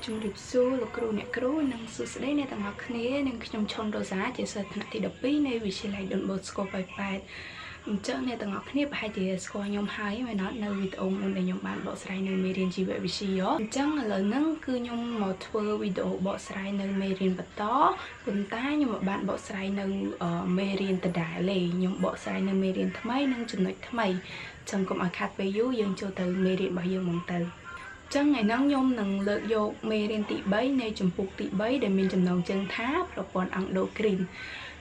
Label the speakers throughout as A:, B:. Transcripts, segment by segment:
A: ជំរាបសួរលោកគ្រូអ្នកគ្រូនិងសួស្តីអ្នកទាំងអស់គ្នានឹងខ្ញុំឈុនរ៉ូសាជាសិស្សថ្នាក់ទី12នៃវិទ្យាល័យ Don Bosco 88អញ្ចឹងអ្នកទាំងអស់គ្នាប្រហែលជាស្គាល់ខ្ញុំហើយមែនអត់នៅវីដេអូមុនដែលខ្ញុំបានបកស្រាយនៅមេរៀនជីវវិទ្យាអញ្ចឹងឥឡូវហ្នឹងគឺខ្ញុំមកធ្វើវីដេអូបកស្រាយនៅមេរៀនបន្តប៉ុន្តែខ្ញុំមិនបានបកស្រាយនៅមេរៀនដដែលទេខ្ញុំបកស្រាយនៅមេរៀនថ្មីនិងចំណុចថ្មីអញ្ចឹងកុំឲ្យខាត់ពេលយូរយើងចូលទៅមេរៀនរបស់យើងហ្មងទៅចឹងថ្ងៃហ្នឹងខ្ញុំនឹងលើកយកមេរៀនទី3នៃចម្ពោះទី3ដែលមានចំណងជើងថាប្រព័ន្ធអង់ដូគ្រីន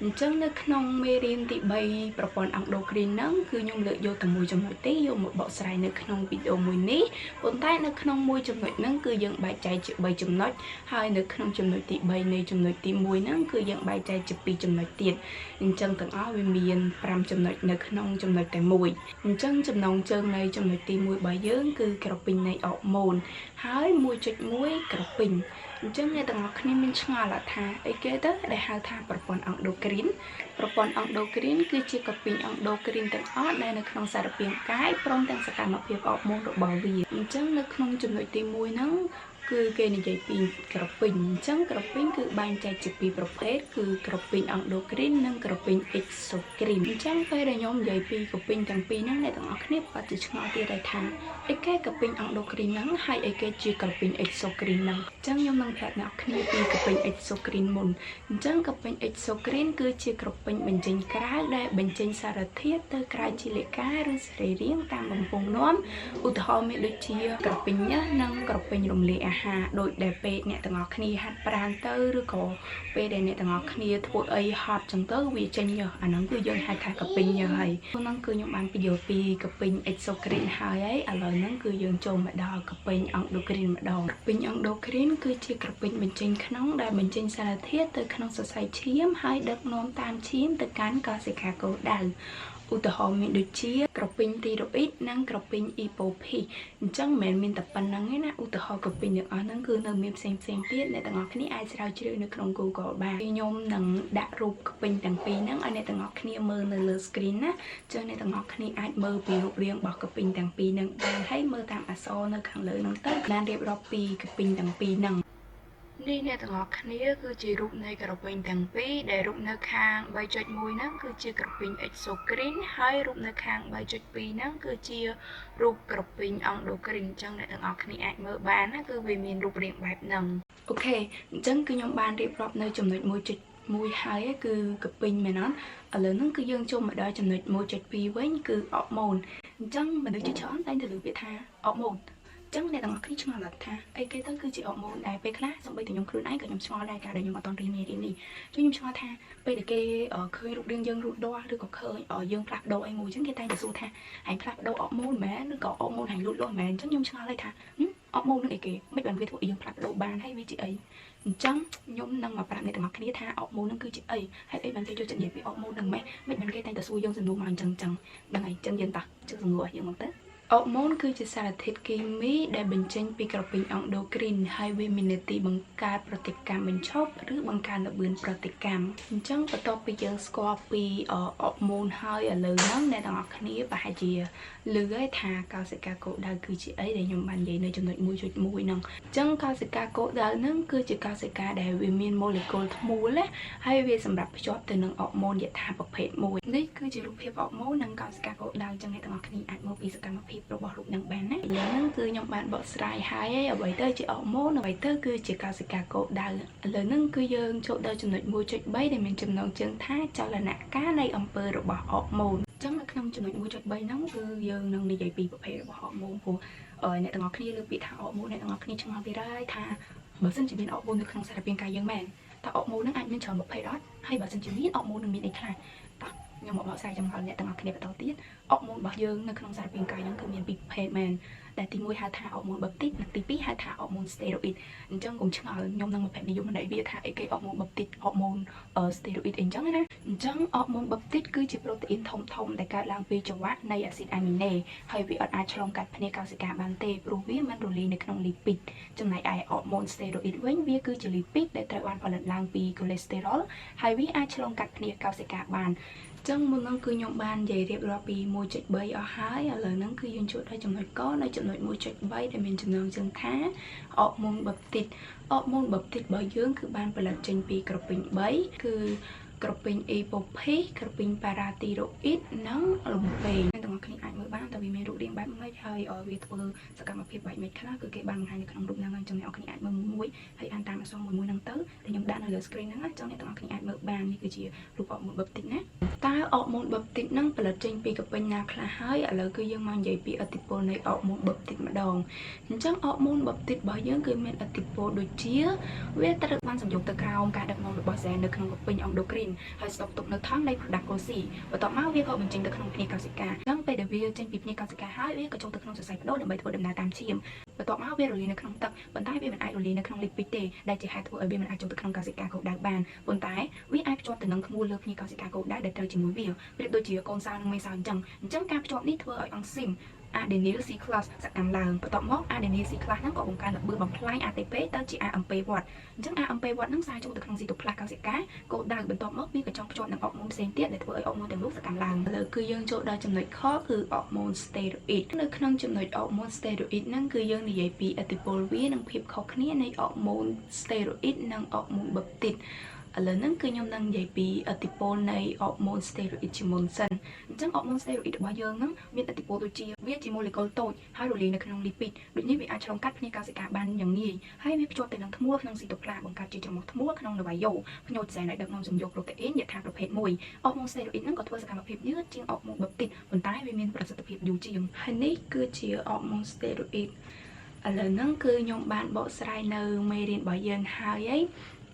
A: អញ្ចឹងនៅក្នុងមេរៀនទី3ប្រព័ន្ធអង់ដូគ្រីនហ្នឹងគឺខ្ញុំលើកយកតែមួយចំណុចទេយកមកបកស្រាយនៅក្នុងវីដេអូមួយនេះប៉ុន្តែនៅក្នុងមួយចំណុចហ្នឹងគឺយើងបែងចែកជា3ចំណុចហើយនៅក្នុងចំណុចទី3នៃចំណុចទី1ហ្នឹងគឺយើងបែងចែកជា2ចំណុចទៀតអញ្ចឹងទាំងអស់វាមាន5ចំណុចនៅក្នុងចំណុចតែមួយអញ្ចឹងចំណងជើងនៃចំណុចទី1របស់យើងគឺក្រពីញនៃអរម៉ូនហើយ 1.1 ក្រពីញអញ្ចឹងអ្នកទាំងអស់គ្នាមានឆ្ងល់ថាអីគេទៅដែលហៅថាប្រព័ន្ធអង់ដូគ្រីនប្រព័ន្ធអង់ដូគ្រីនគឺជាក្រពីញអង់ដូគ្រីនទាំងអស់ដែលនៅក្នុងសារពាង្គកាយព្រមទាំងសកម្មភាពអរម៉ូនរបស់វាអញ្ចឹងនៅក្នុងចំណុចទី1ហ្នឹងគឺគេនិយាយពីក្រពីញអញ្ចឹងក្រពីញគឺបែងចែកជាពីរប្រភេទគឺក្រពីញអង់ដូគ្រីននិងក្រពីញអ៊ីកសូគ្រីនអញ្ចឹងពេលដែលខ្ញុំនិយាយពីក្រពីញទាំងពីរហ្នឹងអ្នកទាំងអស់គ្នាប្រហែលជាឆ្ងល់ទៀតហើយថាអីគេក្រពីញអង់ដូគ្រីនហ្នឹងហើយអីគេជាក្រពីញអ៊ីកសូគ្រីនហ្នឹងអញ្ចឹងខ្ញុំនឹងប្រាប់អ្នកគ្នាពីក្រពីញអ៊ីកសូគ្រីនមុនអញ្ចឹងក្រពីញអ៊ីកសូគ្រីនគឺជាក្រពីញបញ្ចេញក្រៅដែលបញ្ចេញសារធាតុទៅក្រៅជាលេខាឬសរីរាង្គតាមបំពង់នាំឧទាហរណ៍មានដូចជាក្រពីញញើសនិងក្រពីញរំលាយអាហារដោយដែលពេលអ្នកទាំងអស់គ្នាហាត់ប្រាណទៅឬក៏ពេលដែលអ្នកទាំងអស់គ្នាធ្វើអីហត់ចឹងទៅវាចេញញើសអាហ្នឹងគឺយើងហៅថាក្រពីញញើសហើយហ្នឹងគឺខ្ញុំបានពន្យល់ពីក្រពីញអ៊ីកសូគ្រីនហើយឥឡូវហ្នឹងគឺយើងចូលមកដល់ក្រពីញអង់ដូគ្រីនម្ដងក្រពីញអង់ដូគ្រីនគឺជាក្រពីញបញ្ចេញក្នុងដែលបញ្ចេញសារធាតុទៅក្នុងសរសៃឈាមហើយដឹកនាំតាមឈាមទៅកាន់កោសិកាគោលដៅឧទាហរណ៍មានដូចជាក្រពីញទីរ៉ូអ៊ីតនិងក្រពីញអ៊ីប៉ូភីអញ្ចឹងមិនមែនមានតែប៉ុណ្្នឹងទេណាឧទាហរណ៍ក្រពីញទាំងអស់ហ្នឹងគឺនៅមានផ្សេងទៀតអ្នកទាំងអស់គ្នាអាចស្រាវជ្រាវនៅក្នុង Google បានខ្ញុំនឹងដាក់រូបក្រពីញទាំងពីរហ្នឹងឲ្យអ្នកទាំងអស់គ្នាមើលនៅលើ screen ណាអញ្ចឹងអ្នកទាំងអស់គ្នាអាចមើលពីរូបរាងរបស់ក្រពីញទាំងពីរហ្នឹងបានហើយមើលតាមអក្សរនៅខាងលើហ្នឹងទៅបានរៀបរាប់ពីក្រពីញទាំងពីរហ្នឹងនេះអ្នកទាំងអស់គ្នាគឺជារូបនៃក្រពីញទាំងពីរដែលរូបនៅខាង 3.1 ហ្នឹងគឺជាក្រពីញអ៊ីកសូគ្រីនហើយរូបនៅខាង 3.2 ហ្នឹងគឺជារូបក្រពីញអង់ដូគ្រីនអញ្ចឹងអ្នកទាំងអស់គ្នាអាចមើលបានណាគឺវាមានរូបរាងបែបហ្នឹងអូខេអញ្ចឹងគឺខ្ញុំបានរៀបរាប់នៅចំណុច 1.1 ហើយគឺក្រពីញមែនអត់ឥឡូវហ្នឹងគឺយើងចូលមកដល់ចំណុច 1.2 វិញគឺអរម៉ូនអញ្ចឹងមនុស្សជាច្រើនតែងតែលើកពាក្យថាអរម៉ូនចឹងអ្នកទាំងអស់គ្នាឆ្ងល់ថាអីគេទៅគឺជាអរម៉ូនដែលពេលខ្លះសូម្បីតែខ្ញុំខ្លួនឯងក៏ខ្ញុំឆ្ងល់ដែរកាលដែលខ្ញុំអត់តរៀនមេរៀននេះខ្ញុំឆ្ងល់ថាពេលដែលគេឃើញរូបរាងយើងរូបដួលឬក៏ឃើញយើងផ្លាស់ប្ដូរអីមួយចឹងគេតែងតែសួរថាឯងផ្លាស់ប្ដូរអរម៉ូនមែនឬក៏អរម៉ូនឯងលូតលាស់មែនចឹងខ្ញុំឆ្ងល់ហើយថាអរម៉ូននឹងអីគេមិនបានវាធ្វើឲ្យយើងផ្លាស់ប្ដូរបានហើយវាជាអីអញ្ចឹងខ្ញុំនឹងមកប្រាប់អ្នកទាំងអស់គ្នាថាអរម៉ូននឹងគឺជាអីហើយអីបានគេចូលចិត្តនិយាយពីអរម៉ូននឹងម៉េចមិនបានគេតែងតែសួរយើងសំណួរមកអញ្ចឹងដឹងហើយអញ្ចឹងយើងតោះជឿសំណួរយើងមកទៅអរម៉ូនគឺជាសារធាតុគីមីដែលបញ្ចេញពីក្រពីញអង់ដូគ្រីនហើយវាមានន័យទីបង្កើតប្រតិកម្មបញ្ឈប់ឬបង្កើនល្បឿនប្រតិកម្មអញ្ចឹងបន្ទាប់ពីយើងស្គាល់ពីអរម៉ូនហើយឥឡូវហ្នឹងអ្នកទាំងអស់គ្នាប្រហែលជាឮហើយថាកោសិកាគោលដៅគឺជាអីដែលខ្ញុំបាននិយាយនៅចំណុច 1.1 ហ្នឹងអញ្ចឹងកោសិកាគោលដៅហ្នឹងគឺជាកោសិកាដែលវាមានម៉ូលេគុលធ្មូលណាហើយវាសម្រាប់ភ្ជាប់ទៅនឹងអរម៉ូនយថាប្រភេទមួយនេះគឺជារូបភាពអរម៉ូននិងកោសិកាគោលដៅអញ្ចឹងអ្នកទាំងអស់គ្នាអាចមើលពីសកម្មភាពរបស់រូបនឹងបានណាឥឡូវហ្នឹងគឺខ្ញុំបានបកស្រាយហើយអ្វីទៅជាអរម៉ូនអ្វីទៅគឺជាកោសិកាគោលដៅឥឡូវហ្នឹងគឺយើងចូលដល់ចំណុច 1.3 ដែលមានចំណងជើងថាចលនាការនៃអំពើរបស់អរម៉ូនអញ្ចឹងនៅក្នុងចំណុច 1.3 ហ្នឹងគឺយើងនឹងនិយាយពីប្រភេទរបស់អរម៉ូនព្រោះអ្នកទាំងអស់គ្នាលើកពាក្យថាអរម៉ូនអ្នកទាំងអស់គ្នាឆ្ងល់ពីហើយថាបើសិនជាមានអរម៉ូននៅក្នុងសារពាង្គកាយយើងមែនតើអរម៉ូនហ្នឹងអាចមានច្រើនប្រភេទអត់ហើយបើសិនជាមានអរម៉ូននឹងមានអីខ្លះខ្ញុំមកបកស្រាយចំហអ្នកទាំងអស់គ្នាបន្តទៀតអរម៉ូនរបស់យើងនៅក្នុងសារពាង្គកាយហ្នឹងគឺមានពីរប្រភេទមែនដែលទី1ហៅថាអរម៉ូនបព្ទីតនិងទី2ហៅថាអរម៉ូនស្តេរ៉ូអ៊ីតអញ្ចឹងកុំឆ្ងល់ខ្ញុំនឹងមកប្រាប់និយមន័យវាថាអីគេអរម៉ូនបព្ទីតអរម៉ូនស្តេរ៉ូអ៊ីតអីចឹងណាអញ្ចឹងអរម៉ូនបព្ទីតគឺជាប្រូតេអ៊ីនធំដែលកើតឡើងពីចង្វាក់នៃអាស៊ីតអាមីណេហើយវាអត់អាចឆ្លងកាត់ភ្នាកោសិកាបានទេព្រោះវាមិនរលាយនៅក្នុងលីពីតចំណែកឯអរម៉ូនស្តេរ៉ូអ៊ីតវិញវាគឺជាលីពីតដែលត្រូវបានផលិតឡើងពីកូលេស្តេរ៉ុលហើយវាអាចឆ្លងកាត់ភ្នាកោសិកាបាន ចឹងមុនហ្នឹងគឺខ្ញុំបាននិយាយរៀបរាប់ពី 1.3 អស់ហើយឥឡូវហ្នឹងគឺយើងចូលដល់ចំណុចកនៅចំណុច 1.3 ដែលមានចំណងជើងថាអរម៉ូនបបទីតរបស់យើងគឺបានផលិតចេញពីក្រពេញ3គឺក្រពេញអេប៉ូភីក្រពេញប៉ារ៉ាទីរ៉ូអ៊ីតនិងលំពេងទាំងអស់គ្នាអាចមើលបានតើវាមានរូបរាងបែបម៉េចហើយវាធ្វើសកម្មភាពបែបម៉េចខ្លះគឺគេបានបង្ហាញនៅក្នុងរូបហ្នឹងចឹងអ្នកនរគ្នាអាចមើលមួយហើយអានតាមអក្សរមួយហ្នឹងទៅដែលខ្ញុំដាក់នៅលើ screen ហ្នឹងចឹងអ្នកទាំងអស់គ្នាអាចមើលបាននេះគឺជារូបអរម៉ូនបបទីតណាតើអរម៉ូនបបទីតហ្នឹងផលិតចេញពីក្រពេញណាខ្លះហើយឥឡូវគឺយើងមកនិយាយពីឥទ្ធិពលនៃអរម៉ូនបបទីតម្ដងអញ្ចឹងអរម៉ូនបបទីតរបស់យើងគឺមានឥទ្ធិពលដូចជាវាត្រូវបានសំយោគទៅក្រោមការដឹកនាំរបស់សែននៅក្នុងក្រពេញអង់ដូគ្រីនហើយស្តុកទុកនៅថង់នៃ product Cosi បន្ទាប់មកវាក៏បញ្ចេញទៅក្នុងភ្នាកោសិកាអញ្ចឹងពេលដែលវាចេញពីភ្នាកោសិកាហើយវាក៏ចូលទៅក្នុងសរសៃប្ដូរដើម្បីធ្វើដំណើរតាមឈាមបន្ទាប់មកវារលាយនៅក្នុងទឹកប៉ុន្តែវាមិនអាចរលាយនៅក្នុងលីពីតទេដែលជាហេតុធ្វើឲ្យវាមិនអាចចូលទៅក្នុងកោសិកាគោលដៅបានប៉ុន្តែវាអាចភ្ជាប់ទៅនឹងធ្មូលលើភ្នាកោសិកាគោលដៅដែលត្រូវជាមួយវាប្រៀបដូចជាកូនសៅនិងមេសៅអញ្ចឹងការភ្ជាប់នេះធ្វើឲ្យអង់ស៊ីមadenyl cyclase សកម្មឡើងបន្ទាប់មក adenyl cyclase ហ្នឹងក៏បង្កើនល្បឿនបំផ្លាញ ATP ទៅជា AMP វត្តអញ្ចឹង AMP វត្តហ្នឹងសារចូលទៅក្នុងស៊ីតូផ្លាសកោសិកាគោលដៅបន្ទាប់មកវាក៏ចង់ភ្ជាប់នឹងអរម៉ូនផ្សេងទៀតដែលធ្វើឲ្យអរម៉ូនទាំងនោះសកម្មឡើងឥឡូវគឺយើងចូលដល់ចំណុចខគឺអរម៉ូន steroid នៅក្នុងចំណុចអរម៉ូន steroid ហ្នឹងគឺយើងនិយាយពីឥទ្ធិពលវានិងភាពខុសគ្នានៃអរម៉ូន steroid និងអរម៉ូនបពតិតឥឡូវហ្នឹងគឺខ្ញុំនឹងនិយាយពីឥទ្ធិពលនៃអរម៉ូន steroid ជាមុនសិនអញ្ចឹងអរម៉ូន steroid របស់យើងហ្នឹងមានឥទ្ធិពលដូចជាវាជា molecule តូចហើយរលាយនៅក្នុង lipid ដូចនេះវាអាចឆ្លងកាត់ភ្នាកោសិកាបានយ៉ាងងាយហើយវាភ្ជាប់ទៅនឹងធ្មូលក្នុងស៊ីតូផ្លាបង្កើតជាចំមុះធ្មូលក្នុងនវាយ៉ូផ្ញើសែនឲ្យដឹកនាំសំយោគប្រូតេអ៊ីនយថាប្រភេទមួយអរម៉ូន steroid ហ្នឹងក៏ធ្វើសកម្មភាពយឺតជាងអរម៉ូនបពតិតប៉ុន្តែវាមានប្រសិទ្ធភាពយូរជាងហើយនេះគឺជាអរម៉ូន steroid ឥឡូវហ្នឹងគឺខ្ញុំបានបកស្រាយនៅមេរៀនរបស់យើងហើយ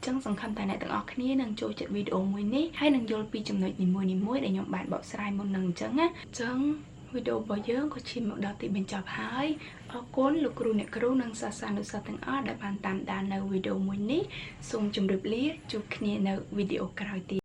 A: ចឹងសង្ឃឹមថាអ្នកទាំងអស់គ្នានឹងចូលចិត្តវីដេអូមួយនេះហើយនឹងយល់ពីចំណុចនីមួយៗដែលខ្ញុំបានបកស្រាយមុននឹងអញ្ចឹងណាអញ្ចឹងវីដេអូរបស់យើងក៏ឈានមកដល់ទីបញ្ចប់ហើយអរគុណលោកគ្រូអ្នកគ្រូនិងសាស្ត្រានុសិស្សទាំងអស់ដែលបានតាមដាននៅវីដេអូមួយនេះសូមជម្រាបលាជួបគ្នានៅវីដេអូក្រោយទៀត